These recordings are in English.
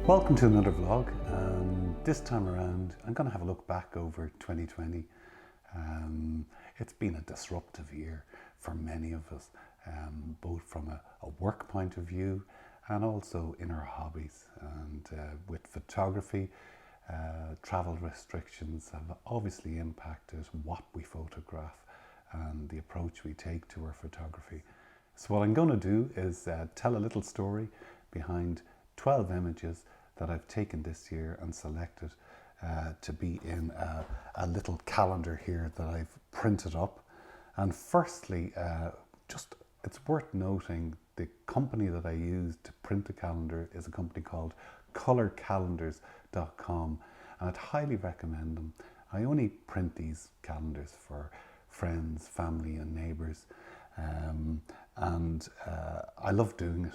Welcome to another vlog, and this time around I'm going to have a look back over 2020. It's been a disruptive year for many of us, both from a work point of view and also in our hobbies. And with photography, travel restrictions have obviously impacted what we photograph and the approach we take to our photography. So what I'm going to do is tell a little story behind 12 images that I've taken this year and selected to be in a little calendar here that I've printed up. And firstly, it's worth noting the company that I use to print the calendar is a company called colorcalendars.com, and I'd highly recommend them. I only print these calendars for friends, family and neighbours. I love doing it.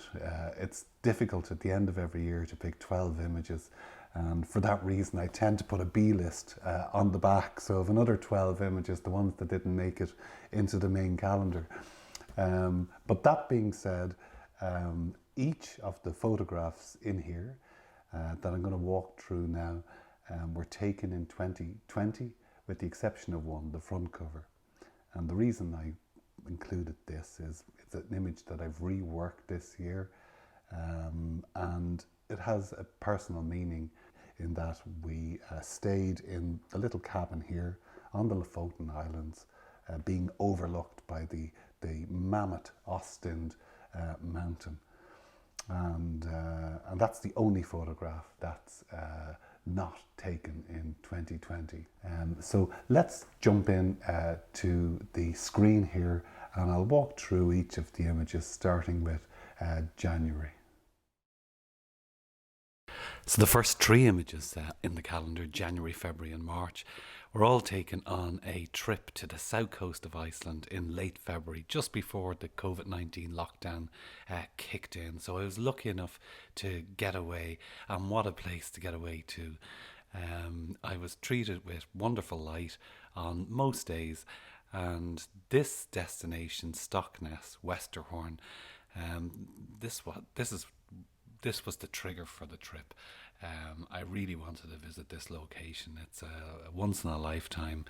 It's difficult at the end of every year to pick 12 images, and for that reason I tend to put a B list on the back, so of another 12 images, the ones that didn't make it into the main calendar. But that being said, each of the photographs in here that I'm going to walk through now were taken in 2020, with the exception of one, the front cover. And the reason I included this is it's an image that I've reworked this year, and it has a personal meaning in that we stayed in the little cabin here on the Lofoten Islands, being overlooked by the mammoth Ostend mountain, and that's the only photograph that's not taken in 2020. So let's jump in to the screen here, and I'll walk through each of the images starting with January. So the first three images in the calendar, January, February and March, were all taken on a trip to the south coast of Iceland in late February, just before the COVID-19 lockdown kicked in. So I was lucky enough to get away, and what a place to get away to. I was treated with wonderful light on most days, and this destination, Stockness, Westerhorn, this was the trigger for the trip. I really wanted to visit this location. It's a once in a lifetime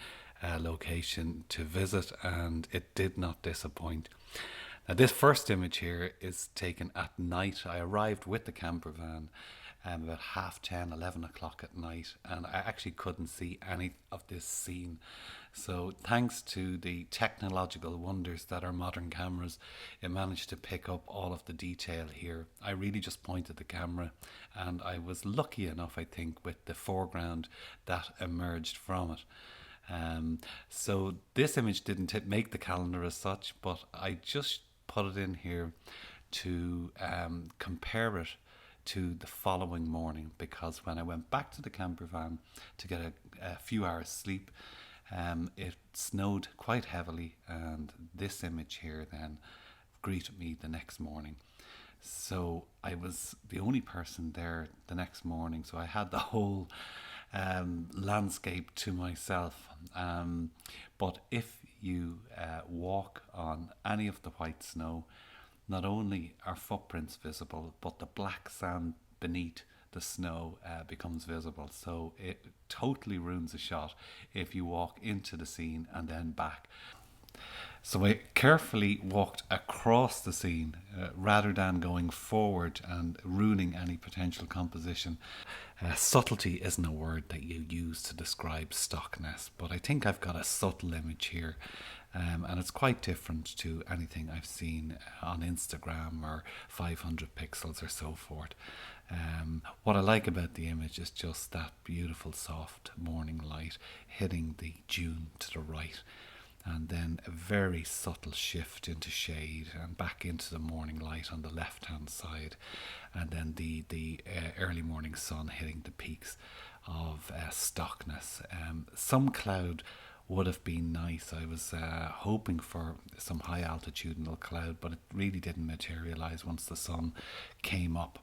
location to visit, and it did not disappoint. Now, this first image here is taken at night. I arrived with the camper van about 10:30, 11 o'clock at night, and I actually couldn't see any of this scene. So thanks to the technological wonders that are modern cameras, it managed to pick up all of the detail here. I really just pointed the camera, and I was lucky enough, I think, with the foreground that emerged from it. So this image didn't make the calendar as such, but I just put it in here to compare it to the following morning, because when I went back to the camper van to get a few hours sleep, it snowed quite heavily, and this image here then greeted me the next morning. So I was the only person there the next morning, so I had the whole landscape to myself. But if you walk on any of the white snow, not only are footprints visible, but the black sand beneath the snow becomes visible. So it totally ruins a shot if you walk into the scene and then back. So I carefully walked across the scene rather than going forward and ruining any potential composition. Subtlety isn't a word that you use to describe Stockness, but I think I've got a subtle image here, and it's quite different to anything I've seen on Instagram or 500 pixels or so forth. What I like about the image is just that beautiful soft morning light hitting the dune to the right, and then a very subtle shift into shade and back into the morning light on the left hand side, and then the early morning sun hitting the peaks of Stockness. Some cloud would have been nice. I was hoping for some high altitudinal cloud, but it really didn't materialize once the sun came up.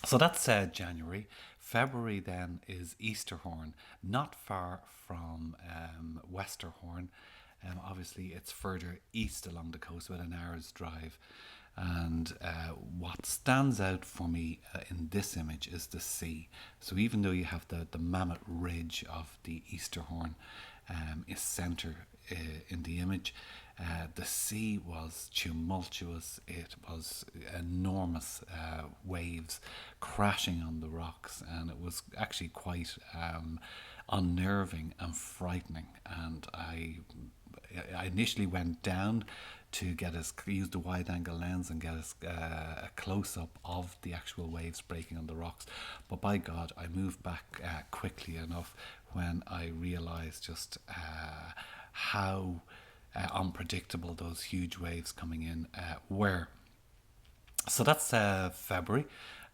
So that's January. February then is Easterhorn, not far from Westerhorn. Obviously it's further east along the coast, about an hour's drive. And what stands out for me in this image is the sea. So even though you have the mammoth ridge of the Easter Horn is centre in the image, the sea was tumultuous. It was enormous waves crashing on the rocks, and it was actually quite unnerving and frightening. And I initially went down to use the wide angle lens and get a close up of the actual waves breaking on the rocks. But by God, I moved back quickly enough when I realised just how unpredictable those huge waves coming in were. So that's February.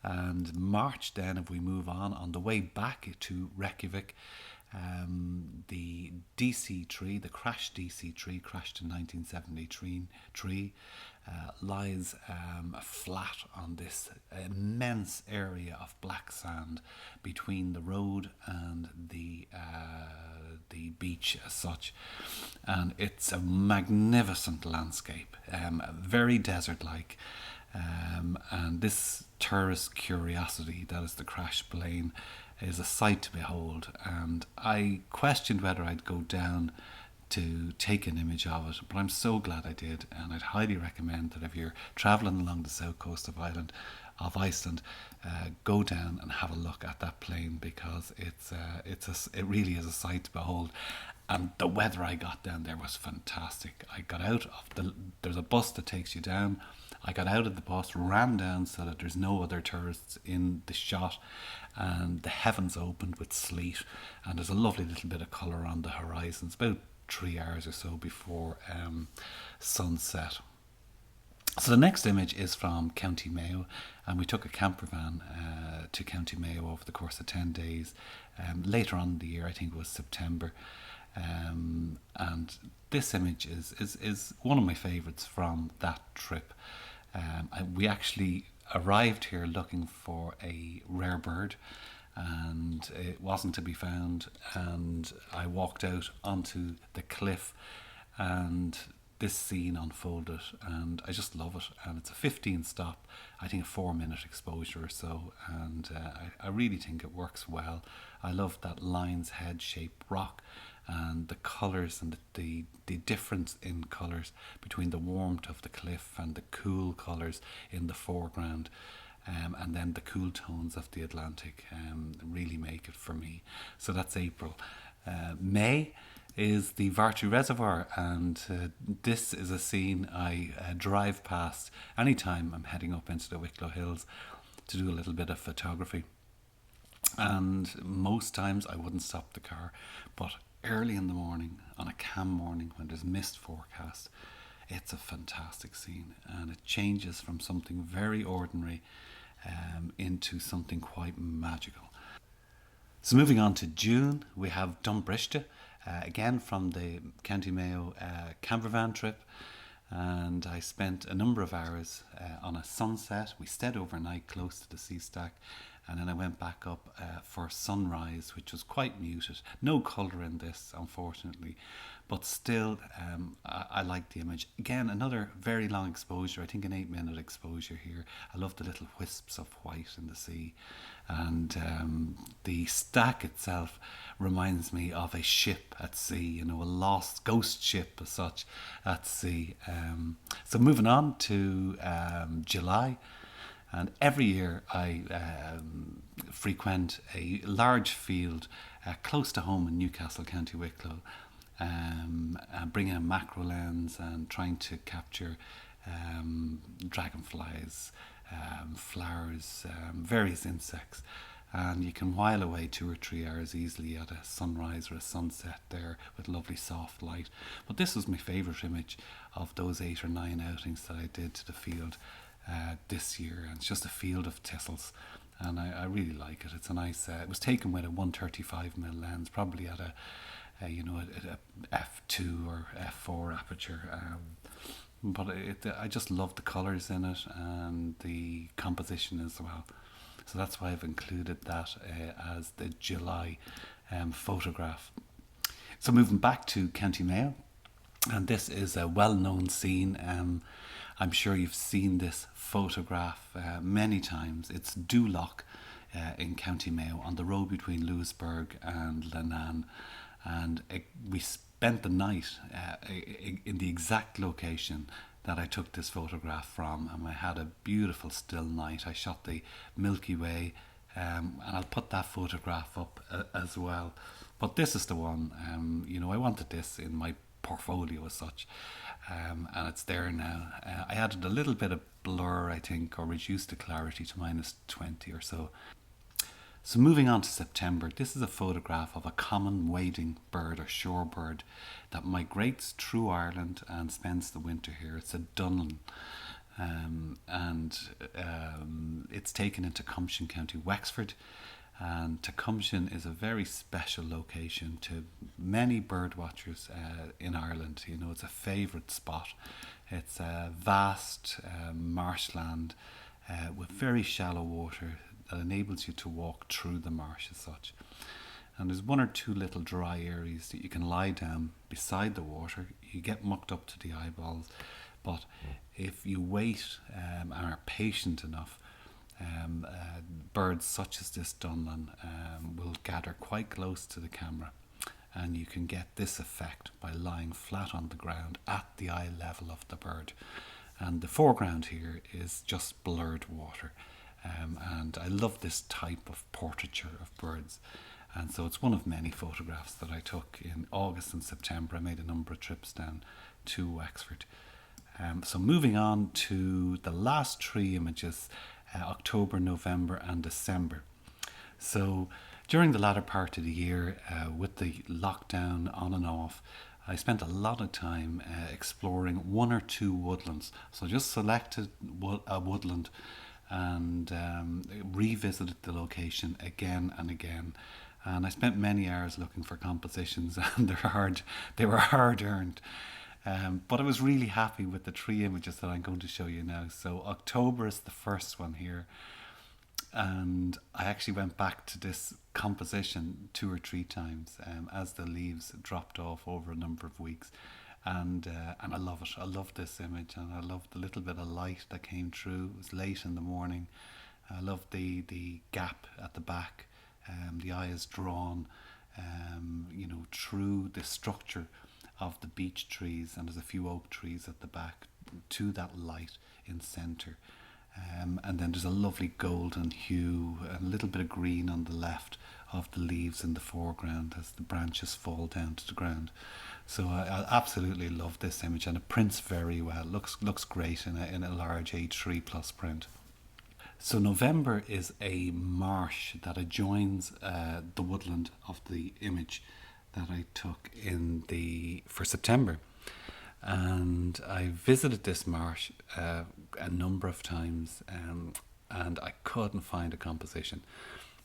And March, then, if we move on the way back to Reykjavik, the DC tree, the crashed DC tree, crashed in 1973 tree, lies flat on this immense area of black sand between the road and the beach as such. And it's a magnificent landscape, very desert-like. And this tourist curiosity that is the crash plane is a sight to behold. And I questioned whether I'd go down to take an image of it, but I'm so glad I did. And I'd highly recommend that if you're travelling along the south coast of Iceland, go down and have a look at that plane, because it really is a sight to behold. And the weather I got down there was fantastic. I got out of there's a bus that takes you down. I got out of the bus, ran down so that there's no other tourists in the shot, and the heavens opened with sleet, and there's a lovely little bit of colour on the horizon. It's about 3 hours or so before sunset. So the next image is from County Mayo, and we took a camper van to County Mayo over the course of 10 days. Later on in the year, I think it was September. And this image is one of my favourites from that trip. We actually arrived here looking for a rare bird, and it wasn't to be found. And I walked out onto the cliff, and this scene unfolded, and I just love it. And it's a 15 stop, I think a 4-minute exposure or so, and I really think it works well. I love that lion's head shaped rock, and the colours and the difference in colours between the warmth of the cliff and the cool colours in the foreground, and then the cool tones of the Atlantic really make it for me. So that's April. May is the Vartu Reservoir, and this is a scene I drive past anytime I'm heading up into the Wicklow Hills to do a little bit of photography. And most times I wouldn't stop the car, but early in the morning, on a calm morning when there's mist forecast, it's a fantastic scene, and it changes from something very ordinary into something quite magical. So moving on to June, we have Dumbriste, again from the County Mayo camper van trip, and I spent a number of hours on a sunset. We stayed overnight close to the sea stack, and then I went back up for sunrise, which was quite muted. No colour in this, unfortunately, but still I like the image. Again, another very long exposure, I think an 8-minute exposure here. I love the little wisps of white in the sea, and the stack itself reminds me of a ship at sea, a lost ghost ship as such at sea. So moving on to July. And every year I frequent a large field close to home in Newcastle, County Wicklow, bringing a macro lens and trying to capture dragonflies, flowers, various insects. And you can while away 2 or 3 hours easily at a sunrise or a sunset there with lovely soft light. But this was my favourite image of those 8 or 9 outings that I did to the field this year, and it's just a field of thistles, and I really like it. It's a nice. It was taken with a 135mm lens, probably at a f2 or f4 aperture, but I just love the colours in it and the composition as well. So that's why I've included that as the July photograph. So moving back to County Mayo. And this is a well-known scene. I'm sure you've seen this photograph many times. It's Duloc in County Mayo on the road between Louisburg and Lannan. And we spent the night in the exact location that I took this photograph from, and I had a beautiful still night. I shot the Milky Way, and I'll put that photograph up as well. But this is the one. I wanted this in my portfolio as such, and it's there now. I added a little bit of blur, I think, or reduced the clarity to -20 or so. So moving on to September, this is a photograph of a common wading bird or shorebird that migrates through Ireland and spends the winter here. It's a dunlin, and it's taken in Tecumseh County, Wexford. And Tecumseh is a very special location to many bird watchers in Ireland. It's a favourite spot. It's a vast marshland with very shallow water that enables you to walk through the marsh as such. And there's one or two little dry areas that you can lie down beside the water. You get mucked up to the eyeballs, but if you wait and are patient enough, birds such as this dunlin will gather quite close to the camera, and you can get this effect by lying flat on the ground at the eye level of the bird. And the foreground here is just blurred water. And I love this type of portraiture of birds. And so it's one of many photographs that I took in August and September. I made a number of trips down to Wexford. So moving on to the last three images, October, November and December. So during the latter part of the year, with the lockdown on and off, I spent a lot of time exploring one or two woodlands. So just selected a woodland and revisited the location again and again. And I spent many hours looking for compositions, and they were hard earned. But I was really happy with the three images that I'm going to show you now. So October is the first one here. And I actually went back to this composition 2 or 3 times as the leaves dropped off over a number of weeks. And I love it. I love this image, and I love the little bit of light that came through. It was late in the morning. I love the gap at the back. The eye is drawn, through the structure of the beech trees, and there's a few oak trees at the back to that light in centre. And then there's a lovely golden hue and a little bit of green on the left of the leaves in the foreground as the branches fall down to the ground. So I absolutely love this image, and it prints very well. Looks great in a large A3 plus print. So November is a marsh that adjoins the woodland of the image that I took for September. And I visited this marsh a number of times, and I couldn't find a composition.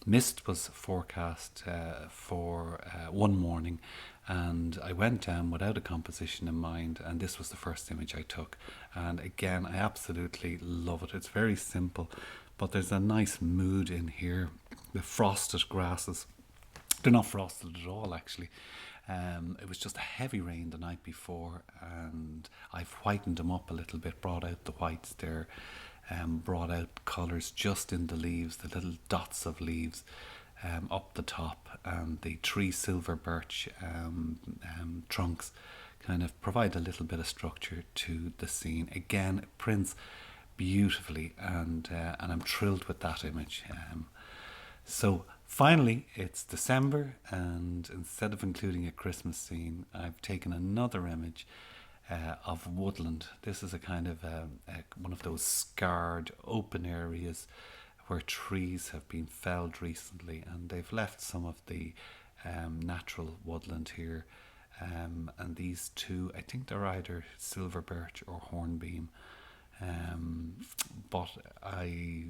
Mist was forecast for one morning, and I went down without a composition in mind, and this was the first image I took. And again, I absolutely love it. It's very simple, but there's a nice mood in here. The frosted grasses, they're not frosted at all actually. It was just a heavy rain the night before, and I've whitened them up a little bit, brought out the whites there, brought out colours just in the leaves, the little dots of leaves up the top, and the 3 silver birch trunks kind of provide a little bit of structure to the scene. Again, it prints beautifully, and I'm thrilled with that image. So finally, it's December, and instead of including a Christmas scene, I've taken another image of woodland. This is a kind of one of those scarred open areas where trees have been felled recently, and they've left some of the natural woodland here. And these two, I think they're either silver birch or hornbeam. But I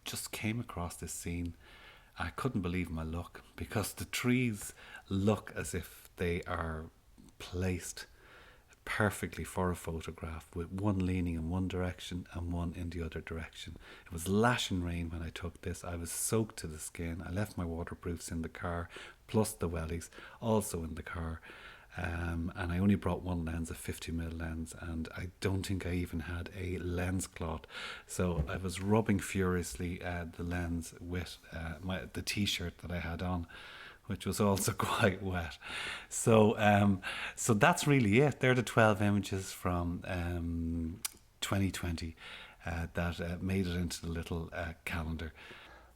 just came across this scene. I couldn't believe my luck, because the trees look as if they are placed perfectly for a photograph, with one leaning in one direction and one in the other direction. It was lashing rain when I took this. I was soaked to the skin. I left my waterproofs in the car, plus the wellies also in the car. and I only brought one lens, a 50mm lens, and I don't think I even had a lens cloth. So I was rubbing furiously the lens with the t-shirt that I had on, which was also quite wet. So so that's really it. They're the 12 images from 2020 that made it into the little calendar.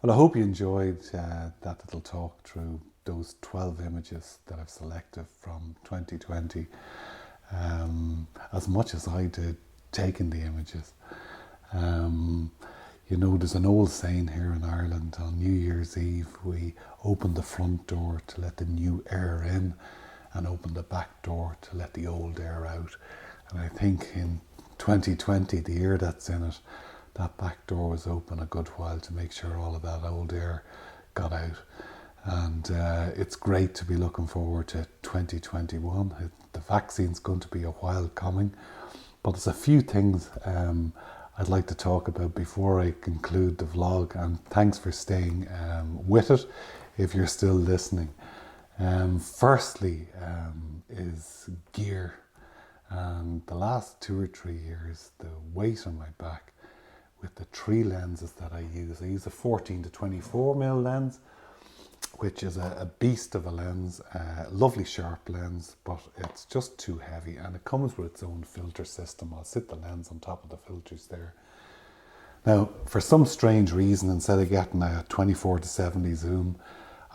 Well, I hope you enjoyed that little talk through those 12 images that I've selected from 2020. As much as I did taking the images. You know, there's an old saying here in Ireland, on New Year's Eve, we open the front door to let the new air in and open the back door to let the old air out. And I think in 2020, the year that's in it, that back door was open a good while to make sure all of that old air got out. And it's great to be looking forward to 2021. The vaccine's going to be a while coming, but there's a few things I'd like to talk about before I conclude the vlog, and thanks for staying with it if you're still listening. Firstly is gear, and the last 2 or 3 years the weight on my back with the 3 lenses that I use a 14 to 24mm lens, which is a beast of a lens, lovely sharp lens, but it's just too heavy, and it comes with its own filter system. I'll sit the lens on top of the filters there. Now, for some strange reason, instead of getting a 24 to 70 zoom,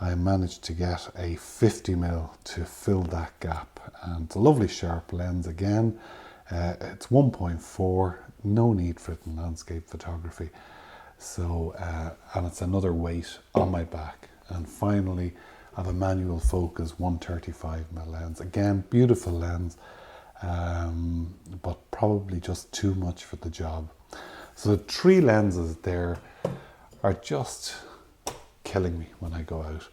I managed to get a 50mm to fill that gap, and it's a lovely sharp lens again. It's 1.4, no need for it in landscape photography. So, and it's another weight on my back. And finally, I have a manual focus 135mm lens. Again, beautiful lens, but probably just too much for the job. So the 3 lenses there are just killing me when I go out.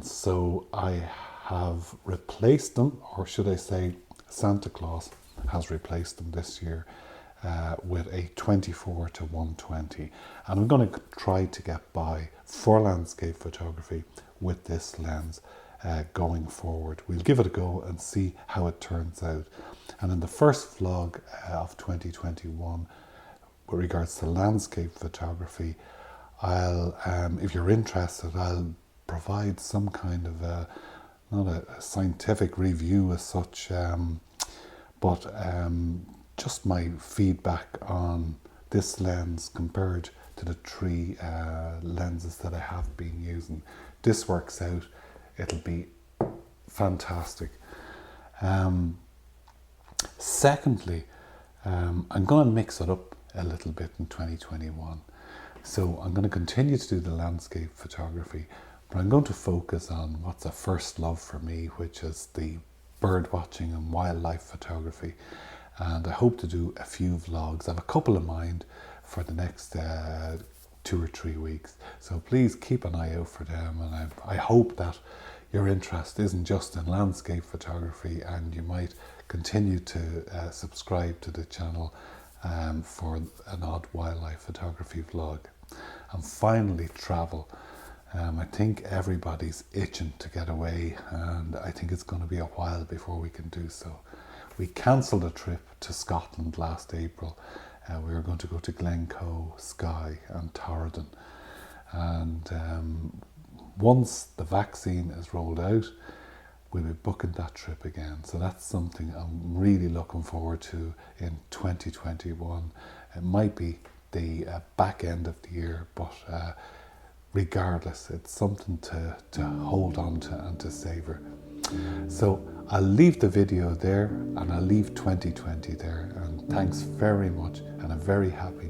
So I have replaced them, or should I say Santa Claus has replaced them this year with a 24 to 120. And I'm going to try to get by for landscape photography with this lens going forward. We'll give it a go and see how it turns out. And in the first vlog of 2021, with regards to landscape photography, I'll, if you're interested, I'll provide some kind of not a scientific review as such, but just my feedback on this lens compared to the 3 lenses that I have been using. This works out, it'll be fantastic. Secondly, I'm going to mix it up a little bit in 2021. So I'm going to continue to do the landscape photography, but I'm going to focus on what's a first love for me, which is the bird watching and wildlife photography. And I hope to do a few vlogs. I have a couple in mind for the next 2 or 3 weeks. So please keep an eye out for them. And I hope that your interest isn't just in landscape photography, and you might continue to subscribe to the channel for an odd wildlife photography vlog. And finally, travel. I think everybody's itching to get away, and I think it's going to be a while before we can do so. We cancelled a trip to Scotland last April. We were going to go to Glencoe, Skye and Torridon. And once the vaccine is rolled out, we'll be booking that trip again. So that's something I'm really looking forward to in 2021. It might be the back end of the year, but regardless, it's something to hold on to and to savour. So I'll leave the video there, and I'll leave 2020 there, and thanks very much, and a very happy